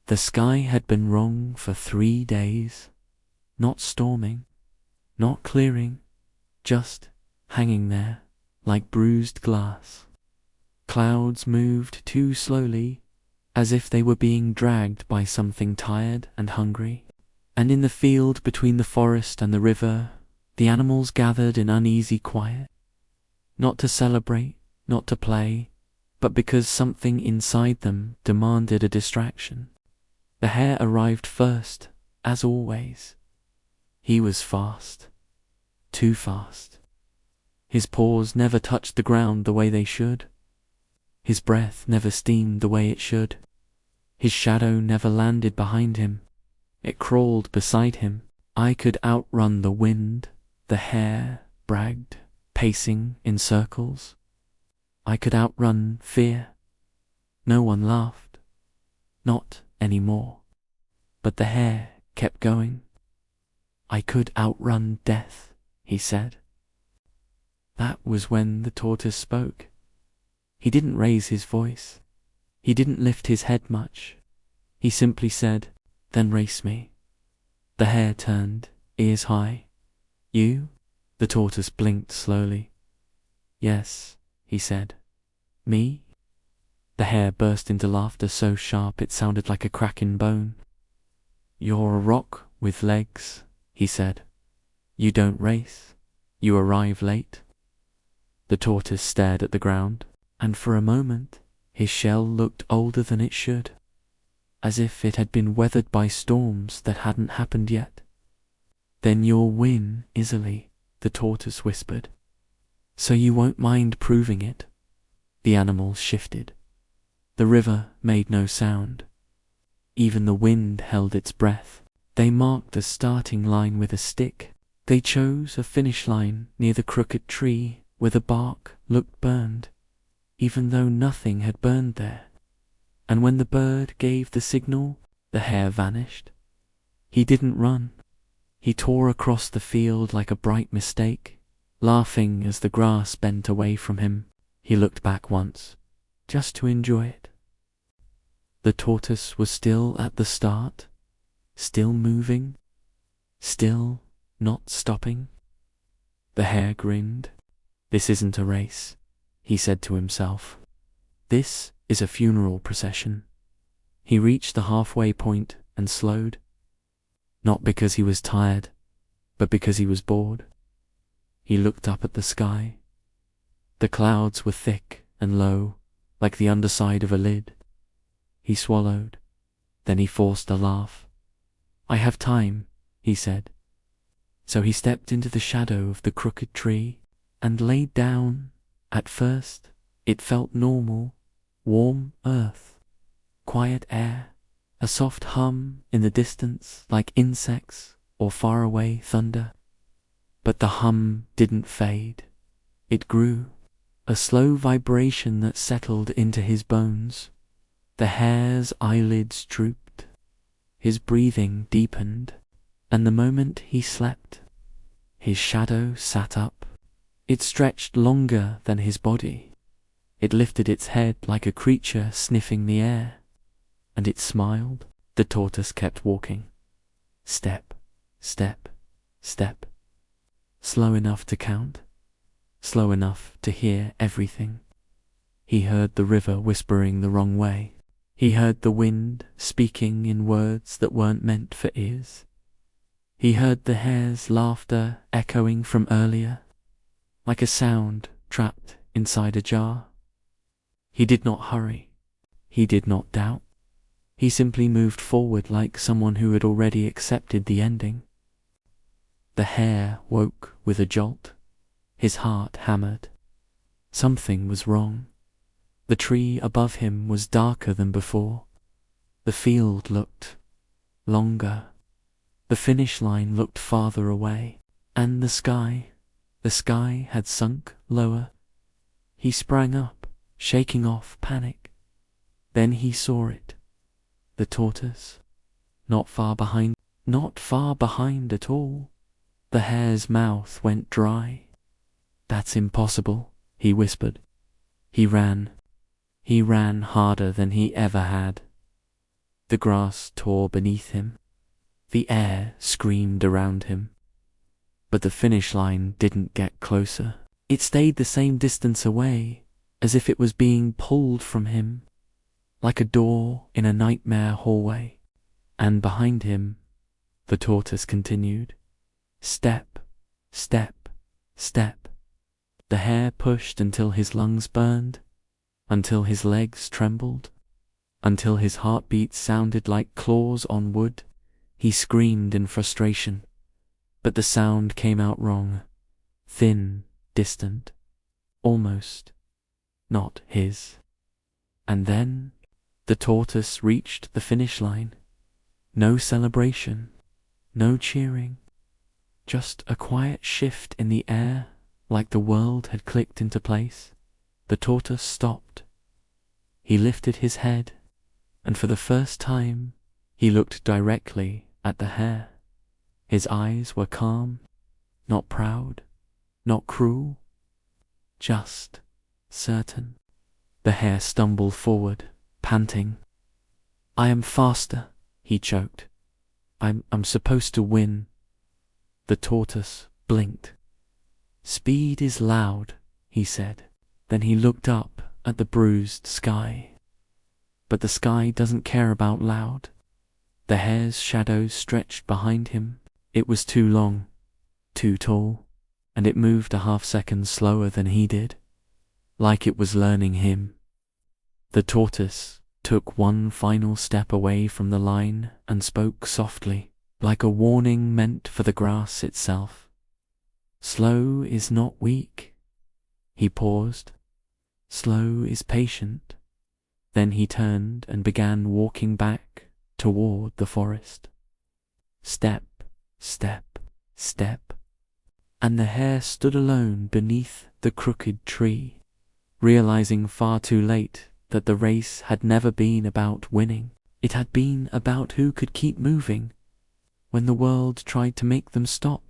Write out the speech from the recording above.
The sky had been wrong for 3 days, not storming, not clearing, just hanging there like bruised glass. Clouds moved too slowly, as if they were being dragged by something tired and hungry. And in the field between the forest and the river, the animals gathered in uneasy quiet, not to celebrate, not to play, but because something inside them demanded a distraction. The hare arrived first, as always. He was fast, too fast. His paws never touched the ground the way they should. His breath never steamed the way it should. His shadow never landed behind him. It crawled beside him. I could outrun the wind, the hare bragged, pacing in circles. I could outrun fear. No one laughed. Not anymore. But the hare kept going. I could outrun death, he said. That was when the tortoise spoke. He didn't raise his voice. He didn't lift his head much. He simply said, "Then race me." The hare turned, ears high. "You?" The tortoise blinked slowly. "Yes," he said. "Me?" The hare burst into laughter so sharp it sounded like a crack in bone. "You're a rock with legs," he said. "You don't race. You arrive late." The tortoise stared at the ground, and for a moment his shell looked older than it should, as if it had been weathered by storms that hadn't happened yet. "Then you'll win easily," the tortoise whispered. "So you won't mind proving it." The animals shifted. The river made no sound. Even the wind held its breath. They marked a starting line with a stick. They chose a finish line near the crooked tree where the bark looked burned, even though nothing had burned there. And when the bird gave the signal, the hare vanished. He didn't run. He tore across the field like a bright mistake, laughing as the grass bent away from him. He looked back once, just to enjoy it. The tortoise was still at the start, still moving, still not stopping. The hare grinned. "This isn't a race," he said to himself. "This is a funeral procession." He reached the halfway point and slowed, not because he was tired, but because he was bored. He looked up at the sky. The clouds were thick and low, like the underside of a lid. He swallowed. Then he forced a laugh. "I have time," he said. So he stepped into the shadow of the crooked tree and laid down. At first, it felt normal, warm earth, quiet air, a soft hum in the distance like insects or faraway thunder. But the hum didn't fade. It grew, a slow vibration that settled into his bones. The hare's eyelids drooped, his breathing deepened, and the moment he slept, his shadow sat up. It stretched longer than his body. It lifted its head like a creature sniffing the air, and it smiled. The tortoise kept walking. Step, step, step. Slow enough to count, slow enough to hear everything. He heard the river whispering the wrong way. He heard the wind speaking in words that weren't meant for ears. He heard the hare's laughter echoing from earlier, like a sound trapped inside a jar. He did not hurry. He did not doubt. He simply moved forward like someone who had already accepted the ending. The hare woke with a jolt. His heart hammered. Something was wrong. The tree above him was darker than before. The field looked longer. The finish line looked farther away. And the sky had sunk lower. He sprang up, shaking off panic. Then he saw it. The tortoise, not far behind at all. The hare's mouth went dry. "That's impossible," he whispered. He ran harder than he ever had. The grass tore beneath him. The air screamed around him. But the finish line didn't get closer. It stayed the same distance away, as if it was being pulled from him, like a door in a nightmare hallway. And behind him, the tortoise continued. Step, step, step. The hare pushed until his lungs burned, until his legs trembled, until his heartbeat sounded like claws on wood. He screamed in frustration, but the sound came out wrong, thin, distant, almost not his. And then the tortoise reached the finish line. No celebration, no cheering, just a quiet shift in the air, like the world had clicked into place. The tortoise stopped. He lifted his head, and for the first time, he looked directly at the hare. His eyes were calm, not proud, not cruel, just certain. The hare stumbled forward, panting. I am faster, he choked. I'm supposed to win. The tortoise blinked. Speed is loud, he said. Then he looked up at the bruised sky. But the sky doesn't care about loud. The hare's shadow stretched behind him. It was too long, too tall, and it moved a half-second slower than he did, like it was learning him. The tortoise took one final step away from the line and spoke softly, like a warning meant for the grass itself. Slow is not weak. He paused. Slow is patient. Then he turned and began walking back toward the forest. Step, step, step. And the hare stood alone beneath the crooked tree, realizing far too late that the race had never been about winning. It had been about who could keep moving when the world tried to make them stop.